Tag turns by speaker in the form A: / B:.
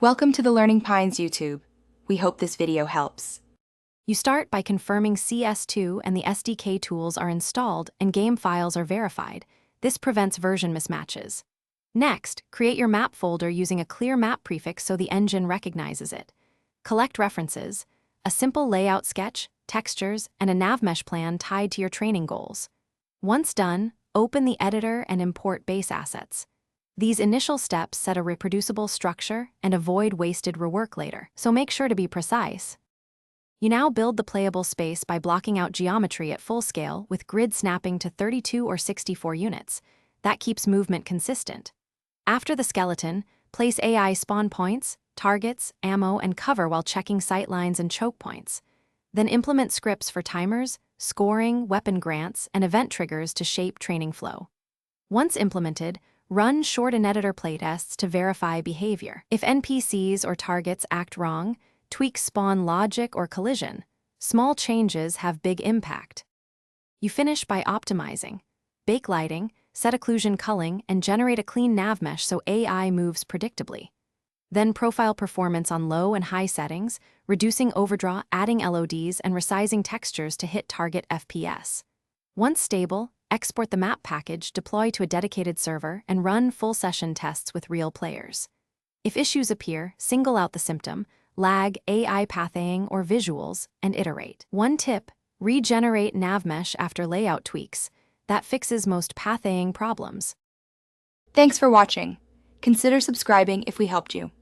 A: Welcome to the Learning Pines YouTube. We hope this video helps.
B: You start by confirming Cs2 and the SDK tools are installed and game files are verified. This prevents version mismatches. Next, create your map folder using a clear map prefix so the engine recognizes it. Collect references, a simple layout sketch, textures, and a navmesh plan tied to your training goals. Once done, open the editor and import base assets. These initial steps set a reproducible structure and avoid wasted rework later, so make sure to be precise. You now build the playable space by blocking out geometry at full scale with grid snapping to 32 or 64 units. That keeps movement consistent. After the skeleton, place AI spawn points, targets, ammo, and cover while checking sightlines and choke points. Then implement scripts for timers, scoring, weapon grants, and event triggers to shape training flow. Once implemented, run short and editor playtests to verify behavior. If NPCs or targets act wrong, tweak spawn logic or collision. Small changes have big impact. You finish by optimizing. Bake lighting, set occlusion culling, and generate a clean navmesh so AI moves predictably. Then profile performance on low and high settings, reducing overdraw, adding LODs, and resizing textures to hit target FPS. Once stable, export the map package, deploy to a dedicated server, and run full session tests with real players. If issues appear, single out the symptom, lag, AI pathing, or visuals, and iterate. One tip: regenerate navmesh after layout tweaks. That fixes most pathing problems.
A: Thanks for watching. Consider subscribing if we helped you.